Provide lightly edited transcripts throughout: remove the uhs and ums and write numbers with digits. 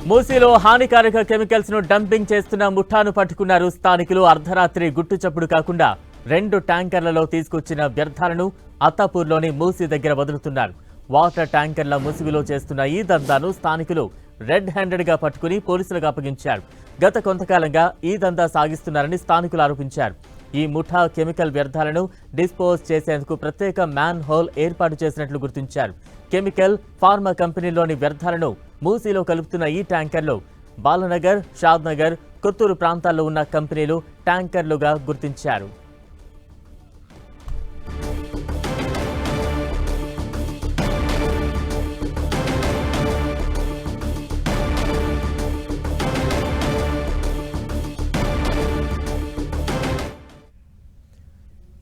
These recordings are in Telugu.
మూసీలో హానికారక కెమికల్స్ ను డంపింగ్ చేస్తున్న ముఠాను పట్టుకున్నారు స్థానికులు. అర్ధరాత్రి గుట్టుచప్పుడు కాకుండా 2 ట్యాంకర్లలో తీసుకొచ్చిన వ్యర్థాలను అత్తాపూర్లోని మూసీ దగ్గర వదులుతున్నారు. వాటర్ ట్యాంకర్ల ముసుగులో చేస్తున్న ఈ దందాను స్థానికులు రెడ్ హ్యాండెడ్ గా పట్టుకుని పోలీసులకు అప్పగించారు. గత కొంతకాలంగా ఈ దందా సాగిస్తున్నారని స్థానికులు ఆరోపించారు. ఈ ముఠా కెమికల్ వ్యర్థాలను డిస్పోజ్ చేసేందుకు ప్రత్యేక మ్యాన్ హోల్ ఏర్పాటు చేసినట్లు గుర్తించారు. కెమికల్ ఫార్మా కంపెనీలోని వ్యర్థాలను మూసీలో కలుపుతున్న ఈ ట్యాంకర్లు బాలనగర్, షాద్నగర్, కొత్తూరు ప్రాంతాల్లో ఉన్న కంపెనీలు ట్యాంకర్లుగా గుర్తించారు.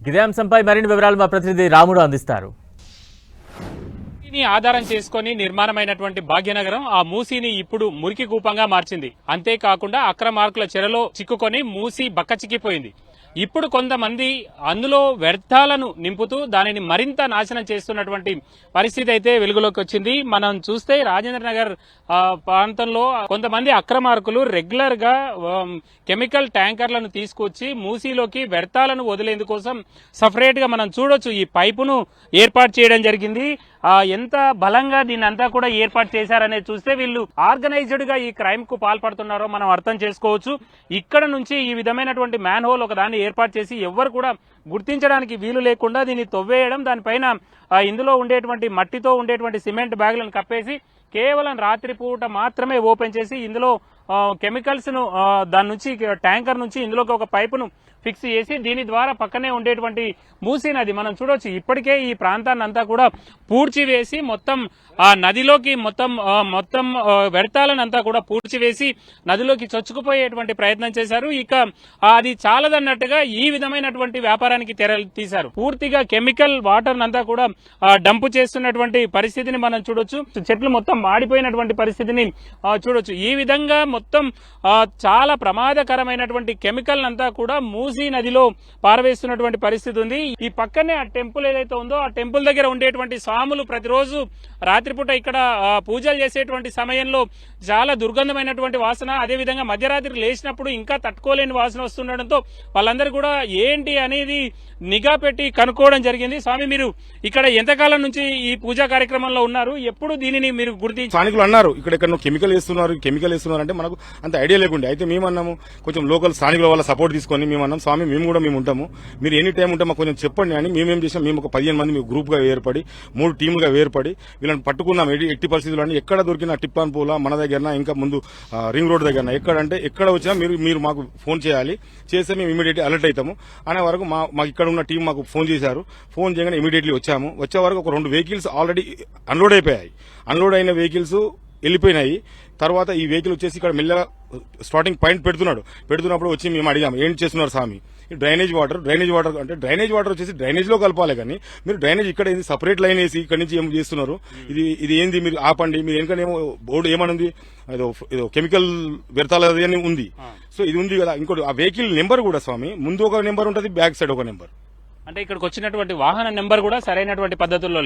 ఇదే అంశంపై మరిన్ని వివరాలు మా ప్రతినిధి రాముడు అందిస్తారు. ఆధారం చేసుకుని నిర్మాణమైనటువంటి భాగ్యనగరం ఆ మూసీని ఇప్పుడు మురికి కూపంగా మార్చింది. అంతేకాకుండా అక్రమార్కుల చెరలో చిక్కుకొని మూసీ బక్కచిక్కిపోయింది. ఇప్పుడు కొంతమంది అందులో వ్యర్థాలను నింపుతూ దానిని మరింత నాశనం చేస్తున్నటువంటి పరిస్థితి అయితే వెలుగులోకి వచ్చింది. మనం చూస్తే రాజేంద్ర నగర్ ప్రాంతంలో కొంతమంది అక్రమార్కులు రెగ్యులర్ గా కెమికల్ ట్యాంకర్లను తీసుకొచ్చి మూసీలోకి వ్యర్థాలను వదిలేందుకోసం సపరేట్ గా మనం చూడొచ్చు ఈ పైపును ఏర్పాటు చేయడం జరిగింది. ఎంత బలంగా దీన్ని అంతా కూడా ఏర్పాటు చేశారనేది చూస్తే వీళ్ళు ఆర్గనైజ్డ్ గా ఈ క్రైమ్ కు పాల్పడుతున్నారో మనం అర్థం చేసుకోవచ్చు. ఇక్కడ నుంచి ఈ విధమైనటువంటి మ్యాన్ హోల్ ఒక దాన్ని ఏర్పాటు చేసి ఎవ్వరు కూడా గుర్తించడానికి వీలు లేకుండా దీన్ని తవ్వేయడం, దానిపైన ఇందులో ఉండేటువంటి మట్టితో ఉండేటువంటి సిమెంట్ బ్యాగులను కప్పేసి కేవలం రాత్రిపూట మాత్రమే ఓపెన్ చేసి ఇందులో కెమికల్స్ ను దాని నుంచి ట్యాంకర్ నుంచి ఇందులోకి ఒక పైపును ఫిక్స్ చేసి దీని ద్వారా పక్కనే ఉండేటువంటి మూసీ నది మనం చూడొచ్చు. ఇప్పటికే ఈ ప్రాంతాన్ని అంతా కూడా పూడ్చివేసి మొత్తం ఆ నదిలోకి మొత్తం వ్యర్థాలను అంతా కూడా పూడ్చివేసి నదిలోకి చొచ్చుకుపోయేటువంటి ప్రయత్నం చేశారు. ఇక అది చాలదన్నట్టుగా ఈ విధమైనటువంటి వ్యాపారానికి తెరలు తీశారు. పూర్తిగా కెమికల్ వాటర్ అంతా కూడా డంపు చేస్తున్నటువంటి పరిస్థితిని మనం చూడొచ్చు. చెట్లు మొత్తం మాడిపోయినటువంటి పరిస్థితిని చూడొచ్చు. ఈ విధంగా మొత్తం చాలా ప్రమాదకరమైనటువంటి కెమికల్ అంతా కూడా మూసీ నదిలో పారవేస్తున్నటువంటి పరిస్థితి ఉంది. ఈ పక్కనే ఆ టెంపుల్ ఏదైతే ఉందో ఆ టెంపుల్ దగ్గర ఉండేటువంటి స్వాములు ప్రతిరోజు రాత్రిపూట ఇక్కడ పూజలు చేసేటువంటి సమయంలో చాలా దుర్గంధమైనటువంటి వాసన, అదేవిధంగా మధ్యరాత్రి లేచినప్పుడు ఇంకా తట్టుకోలేని వాసన వస్తుండటంతో వాళ్ళందరూ కూడా ఏంటి అనేది నిఘా పెట్టి కనుక్కోవడం జరిగింది. స్వామి, మీరు ఇక్కడ ఎంతకాలం నుంచి ఈ పూజా కార్యక్రమంలో ఉన్నారు? ఎప్పుడు దీనిని మీరు గుర్తించి? స్థానికులు అన్నారు ఇక్కడ కెమికల్ వేస్తున్నారు అంటే మనకు అంత ఐడియా లేకుండే. అయితే మేము అన్నాము కొంచెం లోకల్ స్థానికుల వాళ్ళ సపోర్ట్ తీసుకొని మేము అన్నాం, స్వామి మేము ఉంటాము, మీరు ఎనీ టైం ఉంటే మాకు కొంచెం చెప్పండి అని. మేమేం చేసాం, మేము ఒక 15 మంది గ్రూప్ గా ఏర్పడి 3 టీములుగా ఏర్పడి వీళ్ళని పట్టుకున్నాం. ఎట్టి పరిస్థితుల్లో ఎక్కడ దొరికిన టిప్పాన్ పూల మన దగ్గర ఇంకా ముందు రింగ్ రోడ్ దగ్గర ఎక్కడ వచ్చినా మీరు మాకు ఫోన్ చేస్తే మేము ఇమీడియట్లీ అలర్ట్ అవుతాము అనే వరకు మాకు ఇక్కడ ఉన్న టీం మాకు ఫోన్ చేశారు. ఫోన్ చేయగానే ఇమీడియట్లీ వచ్చే వరకు ఒక 2 వెహికల్స్ ఆల్రెడీ అన్లోడ్ అయిపోయాయి. అన్లోడ్ అయిన వెహికల్స్ వెళ్ళిపోయినాయి. తర్వాత ఈ వెహికల్ వచ్చేసి ఇక్కడ మెల్లగా స్టార్టింగ్ పాయింట్ పెడుతున్నప్పుడు వచ్చి మేము అడిగాము, ఏం చేస్తున్నారు స్వామి? డ్రైనేజ్ వాటర్ అంటే డ్రైనేజ్ వాటర్ వచ్చేసి డ్రైనేజ్ లో కలపాలి, కానీ మీరు డ్రైనేజ్ ఇక్కడ సపరేట్ లైన్ వేసి ఇక్కడ నుంచి ఏం చేస్తున్నారు? ఇది ఏంది? మీరు ఆపండి. మీరు ఎందుకంటే బోర్డు ఏమనుంది, ఏదో కెమికల్ వ్యర్థాలు అని ఉంది. సో ఇది ఉంది కదా. ఇంకోటి ఆ వెహికల్ నెంబర్ కూడా స్వామి ముందు ఒక నెంబర్ ఉంటుంది, బ్యాక్ సైడ్ ఒక నెంబర్. అంటే ఇక్కడికి వచ్చినటువంటి వాహన నెంబర్ కూడా సరైన పద్ధతుల్లో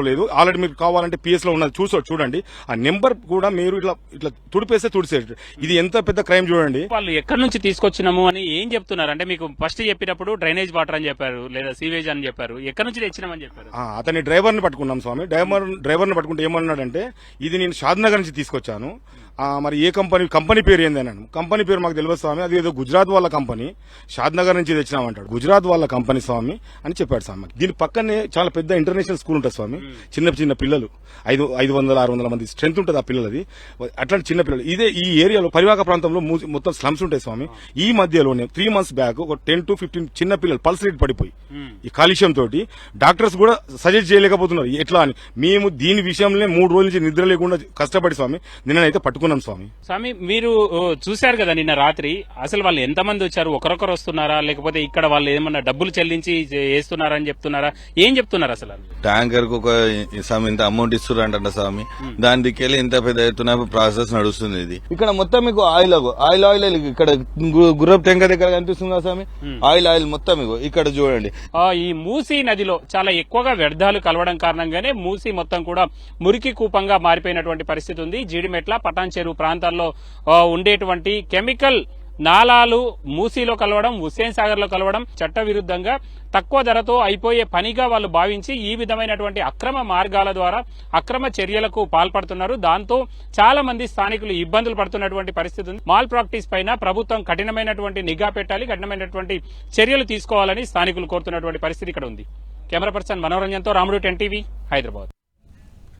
లేదు. ఆల్రెడీ మీకు కావాలంటే పిఎస్ లో ఉన్నది చూడండి. ఆ నెంబర్ కూడా మీరు ఇట్లా తుడిపేసేది. ఇది ఎంత పెద్ద క్రైమ్ చూడండి. వాళ్ళు ఎక్కడి నుంచి తీసుకొచ్చినాము అని ఏం చెప్తున్నారు అంటే, మీకు ఫస్ట్ చెప్పినప్పుడు డ్రైనేజ్ వాటర్ అని చెప్పారు, లేదా సీవేజ్ అని చెప్పారు, ఎక్కడి నుంచి తెచ్చినామని చెప్పారు. అతని డ్రైవర్ ని పట్టుకున్నాం స్వామి. డ్రైవర్ ని పట్టుకుంటే ఏమన్నాడంటే, ఇది నేను షాద్నగర్ నుంచి తీసుకొచ్చాను, మరి ఏ కంపెనీ పేరు ఏంది అన్నాను. కంపెనీ పేరు మాకు తెలియదు స్వామి, అది ఏదో గుజరాత్ వాళ్ళ కంపెనీ, షాద్నగర్ నుంచి తెచ్చినామంటాడు. గుజరాత్ వాళ్ళ కంపెనీ స్వామి అని చెప్పాడు స్వామి. దీని పక్కనే చాలా పెద్ద ఇంటర్నేషనల్ స్కూల్ ఉంటుంది స్వామి. చిన్న పిల్లలు 500-600 మంది స్ట్రెంత్ ఉంటుంది ఆ పిల్లలది. అట్లాంటి చిన్న పిల్లలు ఇదే ఈ ఏరియాలో పరివాహక ప్రాంతంలో మొత్తం స్లమ్స్ ఉంటాయి స్వామి. ఈ మధ్యలోనే 3 months బ్యాక్ ఒక 10 to 15 చిన్న పిల్లలు పల్స్ రేట్ పడిపోయి ఈ కాలుష్యం తోటి డాక్టర్స్ కూడా సజెస్ట్ చేయలేకపోతున్నారు ఎట్లా అని. మేము దీని విషయంలో 3 రోజుల నుంచి నిద్ర లేకుండా కష్టపడి స్వామి నిన్నైతే పట్టుకున్నాం స్వామి. మీరు చూశారు కదా నిన్న రాత్రి, అసలు వాళ్ళు ఎంతమంది వచ్చారు? ఒకరొకరు వస్తున్నారా, లేకపోతే ఇక్కడ వాళ్ళు ఏమన్నా డబ్బులు చెల్లించి వేస్తున్నారని చెప్తున్నారా, ఏం చెప్తున్నారు అసలు? ట్యాంకర్ కు ఒక ఇంత అమౌంట్ ఇస్తున్నారంట స్వామి, దాని దిక్కెళ్ళి ఇంత పెద్ద ఎత్తున ప్రాసెస్ నడుస్తుంది. ఇది ఇక్కడ మొత్తం మీకు ఆయిల్ ఇక్కడ గుర్రపు ట్యాంకర్ దగ్గర కనిపిస్తుంది కదా స్వామి, ఆయిల్ మొత్తం ఇక్కడ చూడండి. ఈ మూసీ నదిలో చాలా ఎక్కువగా వ్యర్థాలు కలవడం కారణంగానే మూసీ మొత్తం కూడా మురికి కూపంగా మారిపోయినటువంటి పరిస్థితి ఉంది. జీడిమెట్ల, పటాన్ చెరువు ప్రాంతాల్లో ఉండేటువంటి కెమికల్ నాలాలు మూసీలో కలవడం, హుస్సేన్ సాగర్ లో కలవడం చట్టవిరుద్ధంగా తక్కువ ధరతో అయిపోయే పనిగా వాళ్ళు భావించి ఈ విధమైనటువంటి అక్రమ మార్గాల ద్వారా అక్రమ చర్యలకు పాల్పడుతున్నారు. దాంతో చాలా మంది స్థానికులు ఇబ్బందులు పడుతున్నటువంటి పరిస్థితి ఉంది. మాల్ ప్రాక్టీస్ పైన ప్రభుత్వం కఠినమైనటువంటి నిఘా పెట్టాలి, కఠినమైనటువంటి చర్యలు తీసుకోవాలని స్థానికులు కోరుతున్నటువంటి పరిస్థితి ఇక్కడ ఉంది. కెమెరా పర్సన్ మనోరంజన్తో రాముడు, 10 టీవీ, హైదరాబాద్.